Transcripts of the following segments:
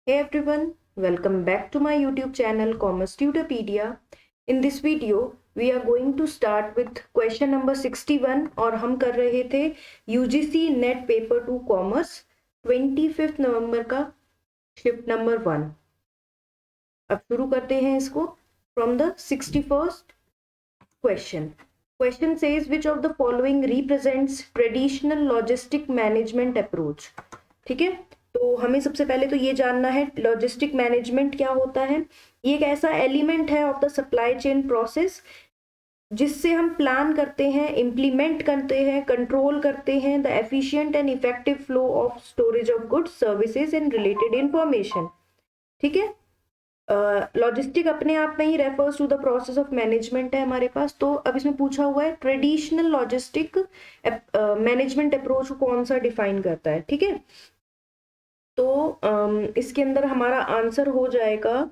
Hey everyone, welcome back to my YouTube channel Commerce Tutorpedia. In this video, we are going to start with question number 61 और हम कर रहे थे UGC net paper 2 commerce 25 नवंबर का shift number 1। अब शुरू करते हैं इसको from the 61st question. Question says which of the following represents traditional logistic management approach. ठीक है, तो हमें सबसे पहले तो ये जानना है लॉजिस्टिक मैनेजमेंट क्या होता है। ये एक ऐसा एलिमेंट है of the supply chain process जिससे हम प्लान करते हैं, इम्प्लीमेंट करते हैं, कंट्रोल करते हैं the efficient and effective flow of storage of goods, services and related information. ठीक है, लॉजिस्टिक अपने आप में ही refers to the process of management है हमारे पास। तो अब इसमें पूछा हुआ है ट्रेडिशनल लॉजिस्टिक मैनेजमेंट अप्रोच कौन सा डिफाइन करता है। ठीक है, तो इसके अंदर हमारा आंसर हो जाएगा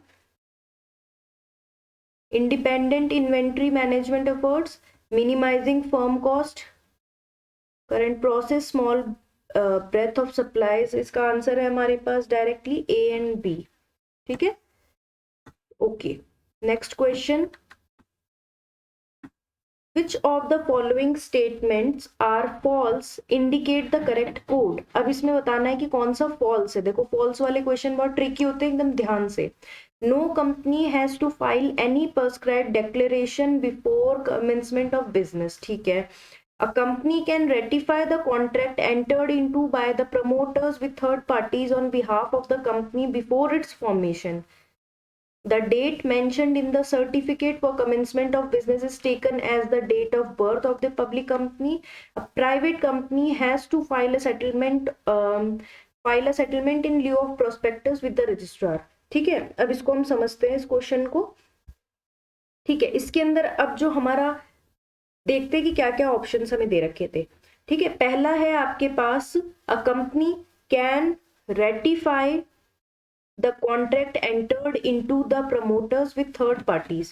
independent inventory management efforts, minimising firm cost, current process, small breath of supplies. इसका आंसर है हमारे पास डायरेक्टली ए एंड बी। ठीक है, okay, next question. Which of the following statements are false indicate the correct code? अब इसमें बताना है कि कौन सा false है। देखो false वाले क्वेश्चन बहुत ट्रिकी होते हैं, एकदम ध्यान से। No company has to file any prescribed declaration before commencement of business. ठीक है, a company can ratify the contract entered into by the promoters with third parties on behalf of the company before its formation. The date mentioned in the certificate for commencement of business is taken as the date of birth of the public company. A private company has to file a settlement in lieu of prospectus with the registrar. ठीक है, अब इसको हम समझते हैं इस question को। ठीक है, इसके अंदर अब जो हमारा देखते हैं कि क्या क्या ऑप्शंस हमें दे रखे थे। ठीक है, पहला है आपके पास a company can ratify the contract entered into the promoters with third parties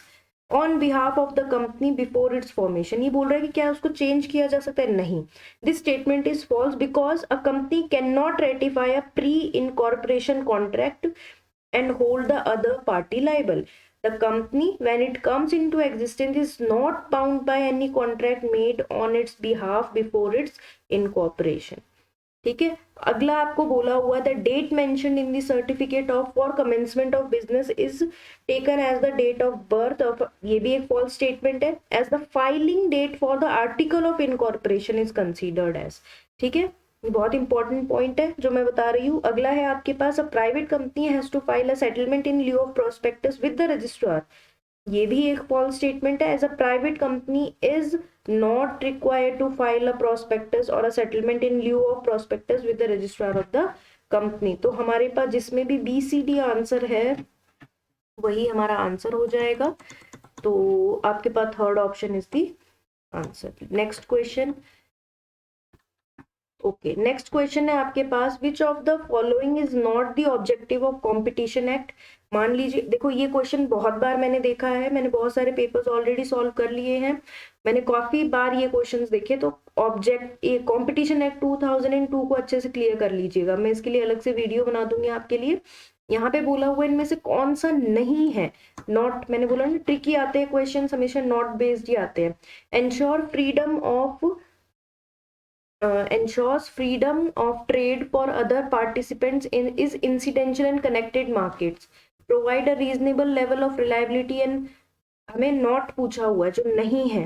on behalf of the company before its formation. ये बोल रहा है कि क्या उसको चेंज किया जा सकता है? नहीं, this statement is false because a company cannot ratify a pre-incorporation contract and hold the other party liable. The company, when it comes into existence, is not bound by any contract made on its behalf before its incorporation. ठीक है, अगला आपको बोला हुआ the date mentioned in the certificate of for commencement of business is taken as the date of birth of, ये भी एक false statement है, as the filing date for the article of incorporation is considered as. ठीक है, बहुत important point है जो मैं बता रही हूँ। अगला है आपके पास a private company has to file a settlement in lieu of prospectus with the registrar. ये भी एक फॉल्स स्टेटमेंट है, as a private company is not required to file a prospectus or a settlement in lieu of prospectus with the registrar of the company. तो हमारे पास जिसमें भी BCD answer है वही हमारा आंसर हो जाएगा। तो आपके पास third option is the answer. Next question. Okay, next question है आपके पास which of the following is not the objective of competition act. मान लीजिए, देखो ये क्वेश्चन बहुत बार मैंने देखा है, मैंने बहुत सारे पेपर्स ऑलरेडी सॉल्व कर लिए हैं, मैंने काफी बार ये क्वेश्चंस देखे। तो ऑब्जेक्ट ये कॉम्पिटिशन एक्ट 2002 को अच्छे से क्लियर कर लीजिएगा, मैं इसके लिए अलग से वीडियो बना दूंगी आपके लिए। यहाँ पे बोला हुआ इनमें से कौन सा नहीं है नॉट, मैंने बोला ना ट्रिकी आते हैं क्वेश्चन, हमेशा नॉट बेस्ड ही आते हैं। Ensure freedom of ensures freedom of trade for other participants in is incidental and connected markets, provide a reasonable level of reliability and हमें नॉट पूछा हुआ है जो नहीं है।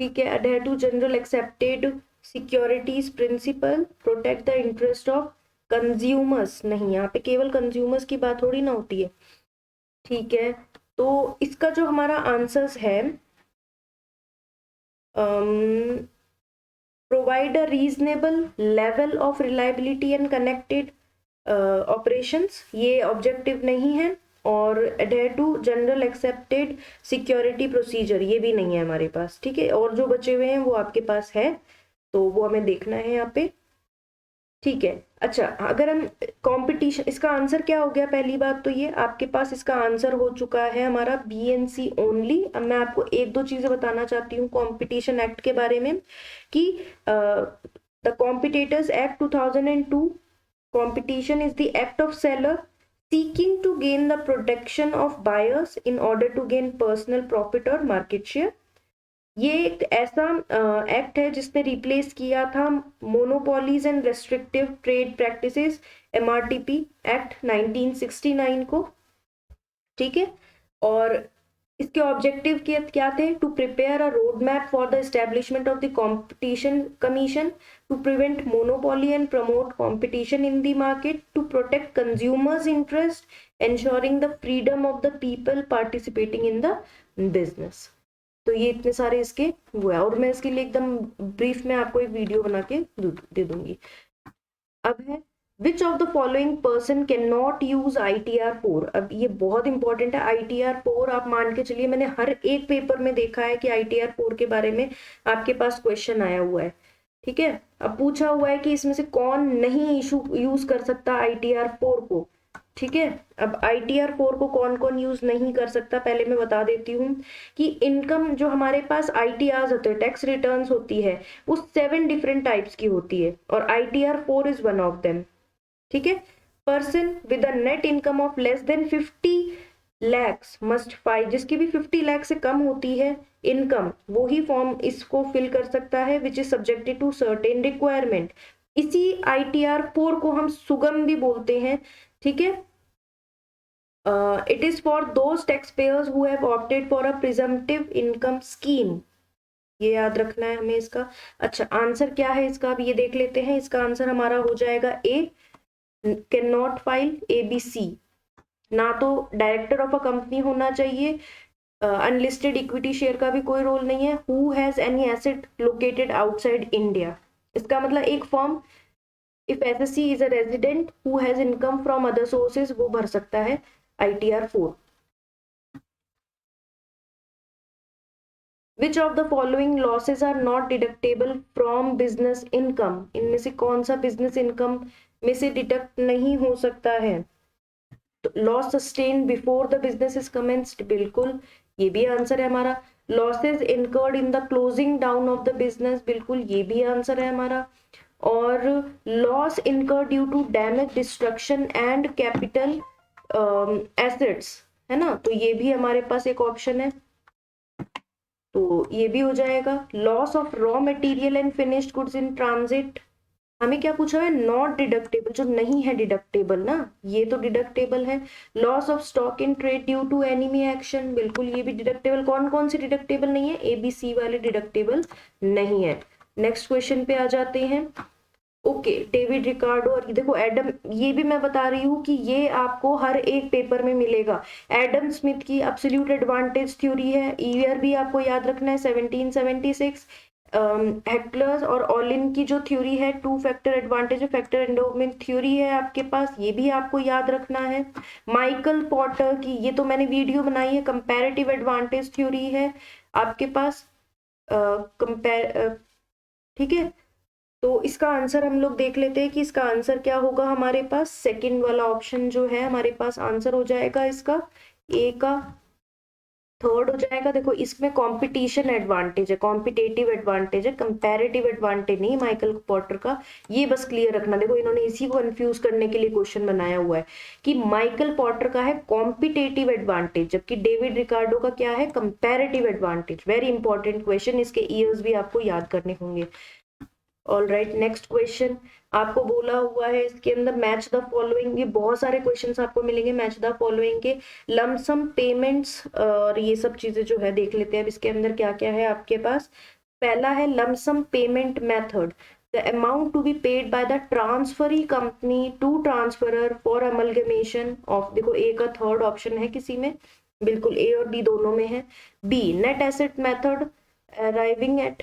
ठीक है, adhere to general accepted securities principle, protect the interest of consumers, नहीं, यहाँ पे केवल consumers की बात थोड़ी ना होती है। ठीक है, तो इसका जो हमारा आंसर्स है provide a reasonable level of reliability and connected operations, ये ऑब्जेक्टिव नहीं है। और adhere to general accepted security procedure, ये भी नहीं है हमारे पास। ठीक है, और जो बचे हुए हैं वो आपके पास है, तो वो हमें देखना है यहाँ पे। ठीक है, अच्छा, अगर हम कंपटीशन, इसका आंसर क्या हो गया? पहली बात तो ये आपके पास इसका आंसर हो चुका है हमारा BNC ओनली। अब मैं आपको एक दो चीजें बताना चाहती हूँ कंपटीशन एक्ट के बारे में कि the competitors act 2002 competition is the act of seller seeking to gain the protection of buyers in order to gain personal profit or market share. ये एक ऐसा एक्ट है जिसने रिप्लेस किया था monopolies and restrictive trade practices MRTP act 1969 को, ठीक है। और इसके ऑब्जेक्टिव क्या थे? To prepare a road map for the establishment of the competition commission, to prevent monopoly and promote competition in the market, to protect consumers interest, ensuring the freedom of the people participating in the business. तो ये इतने सारे इसके वो है, और मैं इसके लिए एकदम ब्रीफ में आपको एक वीडियो बना के दे दूंगी। अब है विच of the following person can not use ITR4। अब ये बहुत इंपॉर्टेंट है। ITR4 आप मान के चलिए, मैंने हर एक पेपर में देखा है कि ITR4 के बारे में आपके पास क्वेश्चन आया हुआ है, ठीक है। अब पूछा हुआ है कि इसमें से कौन नहीं इशू यूज कर सकता ITR4 को, ठीक है। अब ITR4 को कौन कौन यूज नहीं कर सकता, पहले मैं बता देती हूँ कि इनकम जो हमारे पास ITRs होते हैं, टैक्स रिटर्न्स होती है, वो 7 डिफरेंट टाइप्स की होती है और ITR4 is one of them, ठीक है। Person with a net income of less than 50 lakhs must file, जिसकी भी 50 लाख से कम होती है इनकम, वो ही फॉर्म इसको फिल कर सकता है, which is subjected to certain requirement. इसी ITR4 को हम सुगम भी बोलते हैं, ठीक है। It is for those taxpayers who have opted for a presumptive income scheme। ये याद रखना है हमें इसका। अच्छा, आंसर क्या है इसका, अब ये देख लेते हैं। इसका आंसर हमारा हो जाएगा A, can not file, ABC। ना तो डायरेक्टर ऑफ अ कंपनी होना चाहिए, अनलिस्टेड इक्विटी शेयर का भी कोई रोल नहीं है, who has any asset located outside India. इसका मतलब एक form if SSC is a resident who has income from other sources, वो भर सकता है ITR4। Which of the following losses are not deductible from business income? इनमें से कौन सा बिजनेस इनकम में से डिडक्ट नहीं हो सकता है? तो loss sustain before the business is commenced, बिल्कुल ये भी आंसर है हमारा। Losses incurred in the closing down of the business, बिल्कुल ये भी आंसर है हमारा। और loss incurred due to damage, destruction and capital assets, है ना, तो ये भी हमारे पास एक ऑप्शन है, तो ये भी हो जाएगा। Loss of raw material and finished goods in transit, हमें क्या पूछा है? नॉट डिडक्टेबल, जो नहीं है डिडक्टेबल ना, ये तो डिडक्टेबल है। Loss of stock in trade due to enemy action, बिल्कुल ये भी डिडक्टेबल। कौन कौन से डिडक्टेबल नहीं है? ABC वाले डिडक्टेबल नहीं है। नेक्स्ट क्वेश्चन पे आ जाते हैं। ओके, डेविड रिकार्डो, और देखो एडम, ये भी मैं बता रही हूँ कि ये आपको हर एक पेपर में मिलेगा। एडम स्मिथ की एब्सोल्यूट एडवांटेज थ्योरी है, ईयर भी आपको याद रखना है 1776। हेक्लर्स और ऑलिन की जो थ्योरी है, 2 factor advantage factor endowment theory है आपके पास, ये भी आपको याद रखना है। माइकल पॉटर की, ये तो मैंने वीडियो बनाई है, कंपैरेटिव एडवांटेज थ्योरी है आपके पास, ठीक है। तो इसका आंसर हम लोग देख लेते हैं कि इसका आंसर क्या होगा हमारे पास। सेकंड वाला ऑप्शन जो है हमारे पास आंसर हो जाएगा इसका, ए का थर्ड हो जाएगा। देखो इसमें कंपटीशन एडवांटेज है, कॉम्पिटेटिव एडवांटेज है, कंपैरेटिव एडवांटेज नहीं माइकल पॉटर का, ये बस क्लियर रखना। देखो इन्होंने इसी को कंफ्यूज करने के लिए क्वेश्चन बनाया हुआ है कि माइकल पॉटर का है कॉम्पिटेटिव एडवांटेज, जबकि डेविड रिकार्डो का क्या है? Comparative advantage. Very important question, इसके ईयर्स भी आपको याद करने होंगे। ऑल राइट, नेक्स्ट क्वेश्चन आपको बोला हुआ है इसके अंदर मैच द फॉलोइंग, ये बहुत सारे क्वेश्चंस आपको मिलेंगे मैच द फॉलोइंग के। लमसम पेमेंट्स और ये सब चीजें जो है देख लेते हैं अब इसके अंदर क्या क्या है आपके पास। पहला है lump sum payment method, the amount to be paid by the transferee company to transferor for amalgamation of, देखो ए का थर्ड ऑप्शन है किसी में, बिल्कुल ए और डी दोनों में है। B net asset method arriving at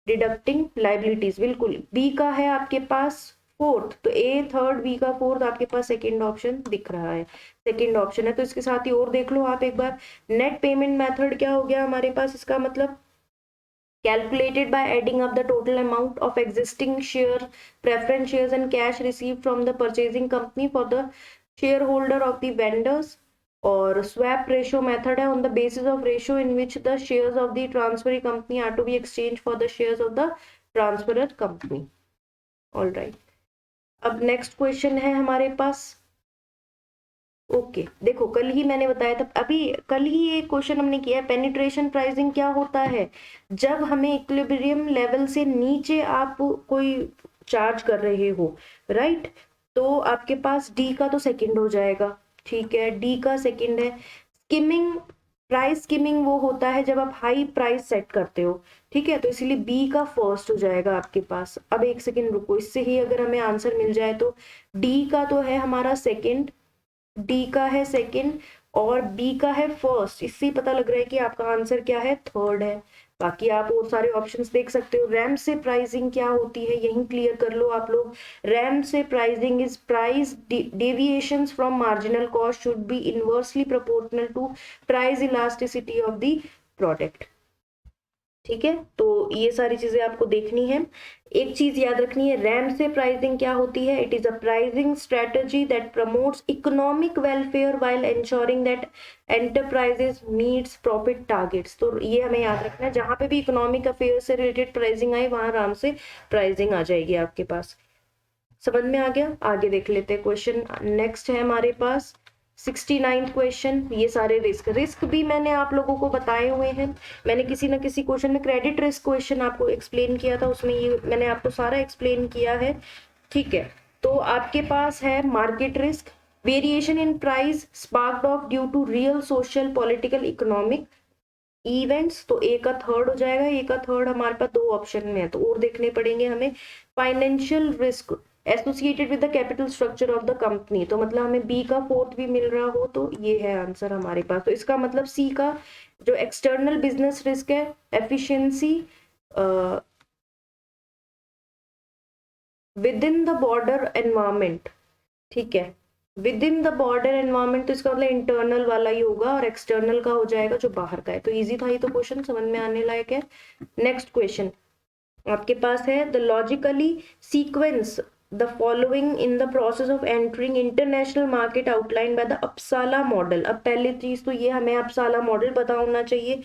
deducting liabilities, बिल्कुल बी का है आपके पास फोर्थ, तो ए थर्ड, बी का फोर्थ, आपके पास सेकंड ऑप्शन दिख रहा है, सेकंड ऑप्शन है। तो इसके साथ ही और देख लो आप एक बार। नेट पेमेंट मेथड क्या हो गया हमारे पास, इसका मतलब calculated by adding up the total amount of existing share, preference shares and cash received from the purchasing company for the shareholder of the vendors। और स्वैप रेशो मेथड है, on the basis of ratio in which the shares of the transferee company are to be exchange for the shares of the transferor company. All right, अब next question है हमारे पास। Okay देखो कल ही मैंने बताया था, अभी कल ही ये क्वेश्चन हमने किया है। पेनिट्रेशन प्राइसिंग क्या होता है? जब हमें इक्विलिब्रियम लेवल से नीचे आप कोई चार्ज कर रहे हो, राइट, तो आपके पास डी का तो सेकंड हो जाएगा, ठीक है, डी का सेकंड है। स्किमिंग, प्राइस स्किमिंग वो होता है जब आप हाई प्राइस सेट करते हो, ठीक है, तो इसीलिए बी का फर्स्ट हो जाएगा आपके पास। अब एक सेकंड रुको, इससे ही अगर हमें आंसर मिल जाए तो डी का तो है हमारा सेकंड, डी का है सेकंड और बी का है फर्स्ट, इससे पता लग रहा है कि आपका आंसर क्या है, थर्ड है। बाकी आप और सारे ऑप्शंस देख सकते हो। रैम से प्राइसिंग क्या होती है यही क्लियर कर लो आप लोग। Ramsey pricing is price deviations from marginal cost should be inversely proportional to price elasticity of the product, ठीक है, तो ये सारी चीजें आपको देखनी है। एक चीज याद रखनी है, रैम से प्राइसिंग क्या होती है, it is a pricing strategy that promotes economic welfare while ensuring that enterprises meets profit targets. तो ये हमें याद रखना है, जहां पे भी इकोनॉमिक अफेयर से रिलेटेड प्राइसिंग आए वहां रैम से प्राइसिंग आ जाएगी आपके पास। समझ में आ गया? आगे देख लेते हैं क्वेश्चन। नेक्स्ट है हमारे पास 69 क्वेश्चन। ये सारे रिस्क भी मैंने आप लोगों को बताए हुए हैं। मैंने किसी ना किसी क्वेश्चन में क्रेडिट रिस्क क्वेश्चन आपको एक्सप्लेन किया था, उसमें ये मैंने आपको सारा एक्सप्लेन किया है, ठीक है। तो आपके पास है market risk, variation in price sparked off due to real social political economic events, तो ए का थर्ड हो जाएगा। ए का थर्ड हमारे पास दो ऑप्शन में है तो और देखने पड़ेंगे हमें। Financial risk associated with the capital structure of the company, तो मतलब हमें बी का फोर्थ भी मिल रहा हो तो ये है आंसर हमारे पास। तो इसका मतलब सी का जो एक्सटर्नल बिजनेस रिस्क है, efficiency with in the border environment, ठीक है, with in the border environment, तो इसका मतलब इंटरनल वाला ही होगा और एक्सटर्नल का हो जाएगा जो बाहर का है। तो इजी था ये तो, क्वेश्चन समझ में आने लायक है। नेक्स्ट क्वेश्चन आपके पास है, the logically sequence the following in the process of entering international market outline by the Uppsala model. अब पहली चीज तो ये हमें अपसाला मॉडल पता होना चाहिए।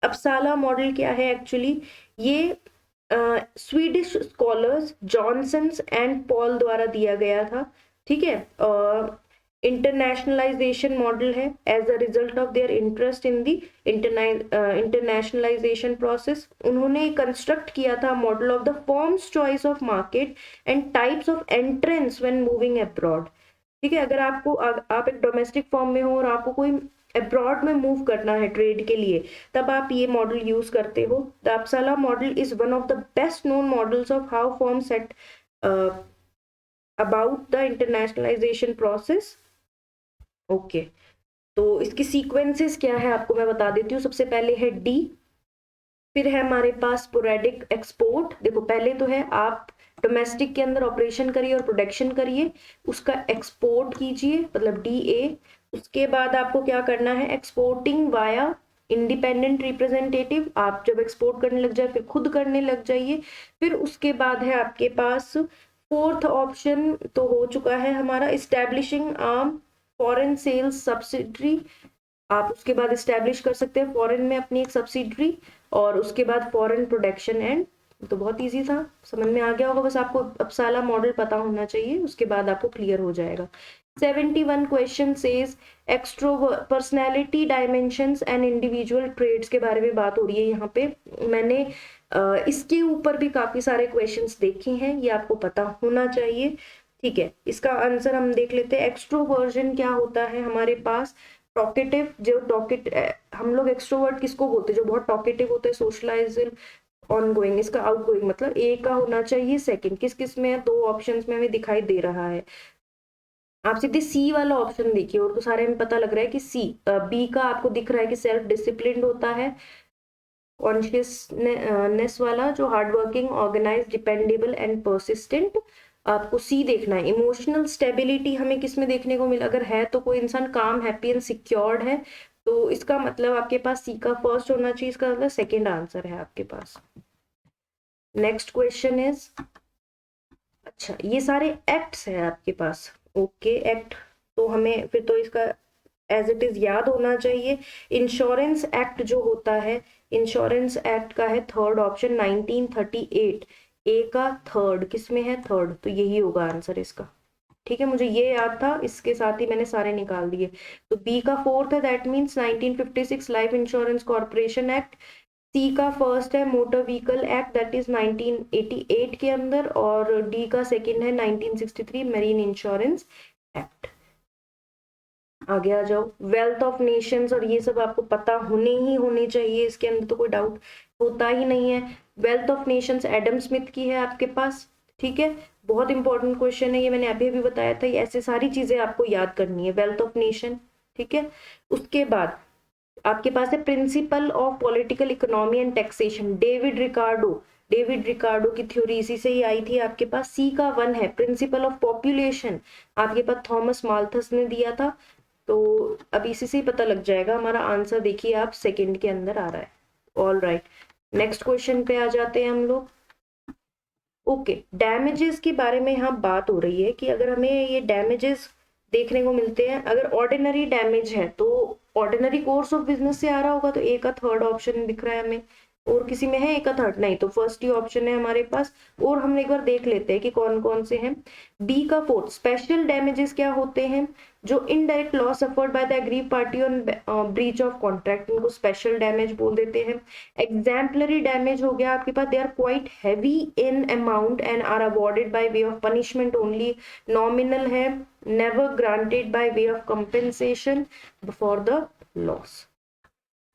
अपसाला मॉडल क्या है एक्चुअली, ये Swedish scholars Johnsons and Paul द्वारा दिया गया था, ठीक है। इंटरनेशनलाइजेशन मॉडल है as a result of their interest in the internationalization process. उन्होंने कंस्ट्रक्ट किया था model of the firms choice of market and types of entrance when moving abroad, ठीक है। अगर आपको आप एक डोमेस्टिक फॉर्म में हो और आपको कोई अब्रॉड में मूव करना है ट्रेड के लिए, तब आप ये मॉडल यूज करते हो। The Uppsala model is one of the best known models of how firm set about the internationalization process. Okay, तो इसकी सीक्वेंसेस क्या है आपको मैं बता देती हूँ। सबसे पहले है डी, फिर है हमारे पास स्पोरेडिक एक्सपोर्ट। देखो पहले तो है आप डोमेस्टिक के अंदर ऑपरेशन करिए और प्रोडक्शन करिए, उसका एक्सपोर्ट कीजिए मतलब डी ए। उसके बाद आपको क्या करना है, एक्सपोर्टिंग वाया इंडिपेंडेंट रिप्रेजेंटेटिव, आप जब एक्सपोर्ट करने लग जाए फिर खुद करने लग जाइए। फिर उसके बाद है आपके पास फोर्थ ऑप्शन तो हो चुका है हमारा, establishing arm foreign sales subsidiary. आप उसके बाद इस्टेब्लिश कर सकते हैं फॉरेन में अपनी एक सब्सिडरी, और उसके बाद फॉरेन प्रोडक्शन एंड, तो बहुत इजी था, समझ में आ गया होगा। बस आपको अपसाला मॉडल पता होना चाहिए, उसके बाद आपको क्लियर हो जाएगा। 71 question says extro personality dimensions and individual traits के बारे में बात हो रही है यहाँ पे। मैंने इसके ऊपर भी काफी सारे क्वेश्चंस देखे हैं, ये आपको पता होना चाहिए, ठीक है। इसका आंसर हम देख लेते हैं। एक्सट्रोवर्जन क्या होता है हमारे पास, टॉकेटिव, जो टॉकेट हम लोग एक्सट्रोवर्ट किसको बोलते हैं, जो बहुत टॉकेटिव होते हैं, सोशलाइजर, ऑनगोइंग। इसका आउटगोइंग मतलब ए का होना चाहिए सेकंड। किस किस में है, दो ऑप्शंस में हमें दिखाई दे रहा है। आप सीधे सी वाला ऑप्शन देखिए और तो सारे में पता लग रहा है कि सी। बी का आपको दिख रहा है कि सेल्फ डिसिप्लिन्ड होता है, कॉन्शियसनेस वाला जो hard working, organize, dependable and persistent. आपको सी देखना है। इमोशनल स्टेबिलिटी हमें किस में देखने को मिला, अगर है तो कोई इंसान काम, हैप्पी एंड सिक्योर्ड है, तो इसका मतलब आपके पास सी का फर्स्ट होना चाहिए, इसका मतलब सेकंड आंसर है आपके पास। नेक्स्ट क्वेश्चन इज, अच्छा ये सारे एक्ट्स हैं आपके पास, ओके एक्ट, तो हमें फिर तो इसका एज इट इज याद होना चाहिए। इंश्योरेंस एक्ट जो होता है, इंश्योरेंस एक्ट का है थर्ड ऑप्शन 1938। ए का थर्ड किस में है, थर्ड, तो यही होगा आंसर इसका। ठीक है, मुझे ये याद था, इसके साथ ही मैंने सारे निकाल दिए। तो बी का फोर्थ है, that means 1956 life insurance corporation act. C का फर्स्ट है motor vehicle act, that is 1988 के अंदर, और डी का सेकंड है 1963 मेरीन इंश्योरेंस एक्ट। आगे आ जाओ, वेल्थ ऑफ नेशंस, और ये सब आपको पता होने चाहिए, इसके अंदर तो कोई डाउट होता ही नहीं है। Wealth of Nations Adam Smith की है आपके पास। ठीक है, बहुत इंपॉर्टेंट क्वेश्चन है ये, मैंने अभी अभी बताया था, ये ऐसे सारी चीजें आपको याद करनी है, वेल्थ ऑफ नेशन। ठीक है, उसके बाद आपके पास है principle of political economy and taxation, David Ricardo. David Ricardo की थ्योरी इसी से ही आई थी आपके पास। सी का वन है प्रिंसिपल ऑफ पॉपुलेशन, आपके पास थॉमस माल्थस ने दिया था। तो अब इसी से ही पता लग जाएगा हमारा आंसर, देखिए आप सेकंड के अंदर आ रहा है। ऑल राइट, नेक्स्ट क्वेश्चन पे आ जाते हैं हम लोग। ओके, डैमेजेस के बारे में यहाँ बात हो रही है कि अगर हमें ये डैमेजेस देखने को मिलते हैं, अगर ऑर्डिनरी डैमेज है तो ऑर्डिनरी कोर्स ऑफ बिजनेस से आ रहा होगा, तो ए का थर्ड ऑप्शन दिख रहा है हमें। और किसी में है ए का थर्ड, नहीं, तो फर्स्ट ही ऑप्शन है हमारे पास। और हम एक बार देख लेते हैं कि कौन कौन से हैं। बी का फोर्थ, स्पेशल डैमेजेस क्या होते हैं, जो indirect loss suffered by the aggrieved party on breach of contract, इनको स्पेशल डैमेज बोल देते हैं। एग्जाम्पलरी डैमेज हो गया आपके पास, they are quite heavy in amount and are awarded by way of punishment only, nominal है, never granted by way of compensation for the loss.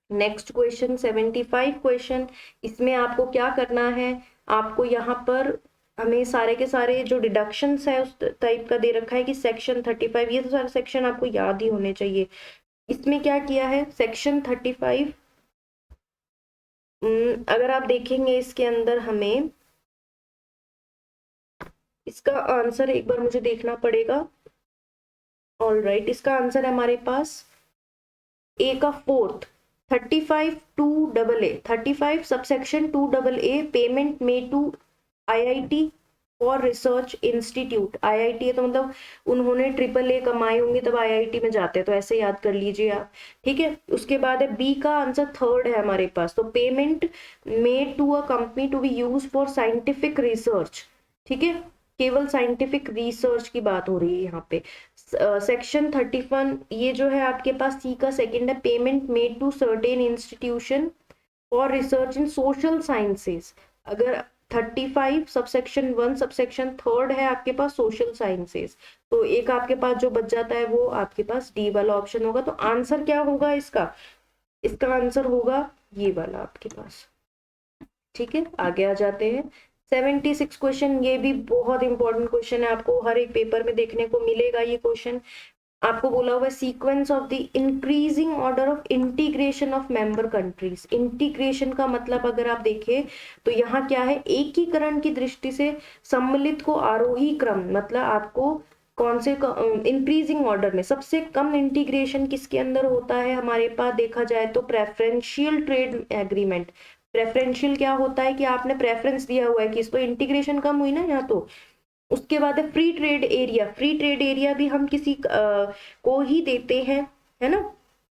Next question 75 question, इसमें आपको क्या करना है, आपको यहाँ पर हमें सारे के सारे जो डिडक्शंस है उस टाइप का दे रखा है कि सेक्शन 35, ये तो सारे सेक्शन आपको याद ही होने चाहिए। इसमें क्या किया है, सेक्शन 35 अगर आप देखेंगे इसके अंदर हमें इसका आंसर एक बार मुझे देखना पड़ेगा। ऑल राइट, इसका आंसर है हमारे पास ए का fourth, 35 subsection 2AA, payment made to IIT और रिसर्च इंस्टीट्यूट। IIT है तो मतलब उन्होंने AAA कमाए होंगे तब IIT में जाते हैं, तो ऐसे याद कर लीजिए आप। ठीक है, उसके बाद है बी का आंसर थर्ड है हमारे पास, तो payment made to a company to be use for scientific research. ठीक है, केवल साइंटिफिक रिसर्च की बात हो रही है यहाँ पे। सेक्शन 31 ये जो है आपके पास सी का सेकंड है, payment made to certain institution for research in social sciences. अगर 35 सबसेक्शन 1 सबसेक्शन थर्ड है आपके पास सोशल साइंसेस, तो एक आपके पास जो बच जाता है वो आपके पास डी वाला ऑप्शन होगा। तो आंसर क्या होगा इसका, इसका आंसर होगा ये वाला आपके पास। ठीक है, आगे आ जाते हैं 76 क्वेश्चन, ये भी बहुत इंपॉर्टेंट क्वेश्चन है, आपको हर एक पेपर में देखने को मिलेगा ये क्वेश्चन। आपको बोला हुआ है sequence of the increasing order of integration of member countries. Integration का मतलब अगर आप देखें तो यहाँ क्या है, एकीकरण की दृष्टि से सम्मिलित को आरोही क्रम, मतलब आपको कौन से इंक्रीजिंग ऑर्डर में सबसे कम इंटीग्रेशन किसके अंदर होता है हमारे पास देखा जाए तो प्रेफरेंशियल ट्रेड एग्रीमेंट। प्रेफरेंशियल क्या होता है कि आपने प्रेफरेंस दिया हुआ है कि इस तो इंटीग्रेशन कम हुई ना यहाँ तो। उसके बाद है free trade area, free trade area भी हम किसी को ही देते हैं, है ना,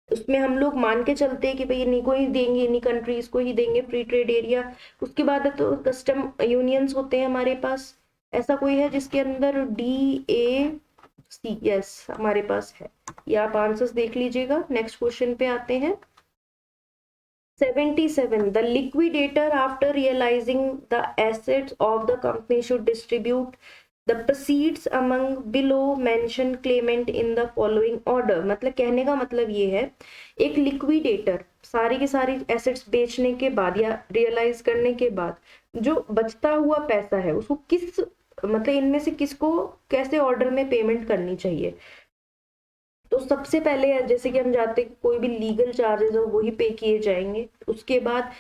उसमें हम लोग मान के चलते हैं कि भाई इन्हीं को ही देंगे, इन्हीं कंट्रीज को ही देंगे फ्री ट्रेड एरिया। उसके बाद है तो कस्टम यूनियंस होते हैं हमारे पास, ऐसा कोई है जिसके अंदर DAC, यस हमारे पास है। ये आप आंसर्स देख लीजिएगा। नेक्स्ट क्वेश्चन पे आते हैं 77, the liquidator after realizing the assets of the company should distribute the proceeds among below mentioned claimant in the following order। मतलब कहने का मतलब ये है, एक लिक्विडेटर सारी के सारी एसेट्स बेचने के बाद या रियलाइज करने के बाद जो बचता हुआ पैसा है उसको किस, मतलब इनमें से किसको कैसे ऑर्डर में पेमेंट करनी चाहिए। तो सबसे पहले जैसे कि हम जानते हैं कोई भी लीगल चार्जेस हो वही पे किए जाएंगे। उसके बाद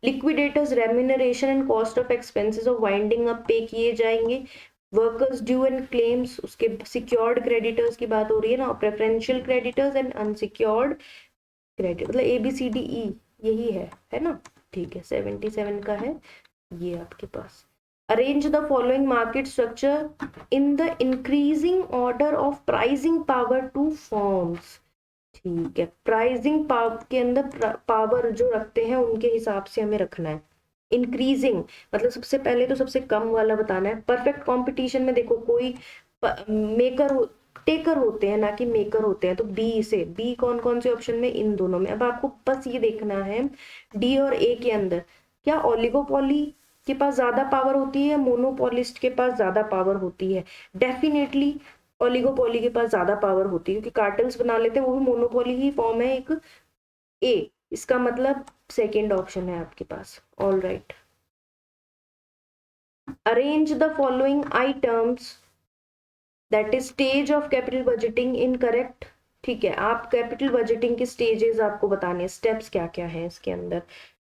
liquidators remuneration and cost of expenses of winding up पे किए जाएंगे। वर्कर्स ड्यू एंड क्लेम्स, उसके सिक्योर्ड क्रेडिटर्स की बात हो रही है ना, preferential creditors and unsecured credit, मतलब ABCDE यही है ना। ठीक है, 77 का है ये आपके पास। Arrange the following market structure in the increasing order of pricing power to firms। ठीक है, प्राइसिंग पावर के अंदर पावर जो रखते हैं उनके हिसाब से हमें रखना है। इंक्रीजिंग मतलब सबसे पहले तो सबसे कम वाला बताना है। परफेक्ट कंपटीशन में देखो कोई मेकर टेकर होते हैं ना कि मेकर होते हैं, तो बी से बी कौन कौन से ऑप्शन में, इन दोनों में। अब आपको बस ये देखना है डी और ए के अंदर क्या ओलिगोपोली के पास ज्यादा पावर होती है या मोनोपोलिस्ट के पास ज्यादा पावर होती है। डेफिनेटली ओलिगोपोली के पास ज्यादा पावर होती है, क्योंकि कार्टेल्स बना लेते हैं, वो भी मोनोपोली ही फॉर्म है एक। ए, इसका मतलब सेकेंड ऑप्शन है आपके पास। All right, arrange the following items that is stage of capital budgeting in correct. ठीक है, आप कैपिटल बजटिंग के स्टेजेस आपको बताने, स्टेप्स क्या क्या है इसके अंदर।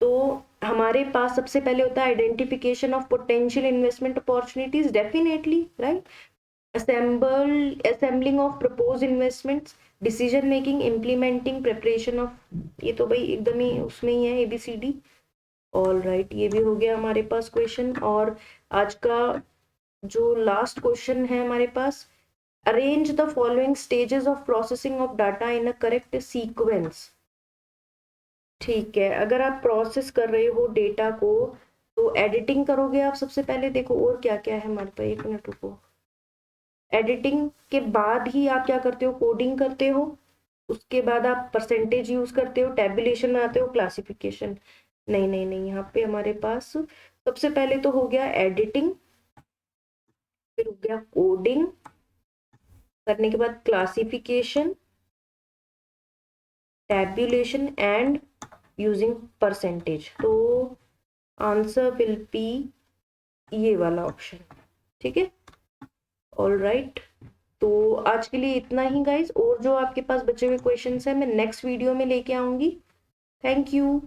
तो हमारे पास सबसे पहले होता है identification of potential investment opportunities, definitely right. Assembling of propose investments, decision making, implementing, preparation of, ये तो भाई एकदम ही उसमें ही है ABCD। ऑल राइट, ये भी हो गया हमारे पास क्वेश्चन। और आज का जो लास्ट क्वेश्चन है हमारे पास, arrange the following stages of processing of data in a correct sequence. ठीक है, अगर आप प्रोसेस कर रहे हो डेटा को तो एडिटिंग करोगे आप सबसे पहले। देखो और क्या क्या है हमारे पास, एक मिनट रुको। एडिटिंग के बाद ही आप क्या करते हो, कोडिंग करते हो, उसके बाद आप परसेंटेज यूज करते हो, टेबुलेशन बनाते हो, क्लासिफिकेशन। नहीं नहीं नहीं, यहाँ पे हमारे पास सबसे पहले तो हो गया एडिटिंग, फिर हो गया कोडिंग, करने के बाद classification, tabulation and using percentage. तो आंसर विल बी ये वाला ऑप्शन। ठीक है, ऑल राइट। तो आज के लिए इतना ही गाइज, और जो आपके पास बचे हुए क्वेश्चंस हैं मैं नेक्स्ट वीडियो में लेके आऊंगी। Thank you.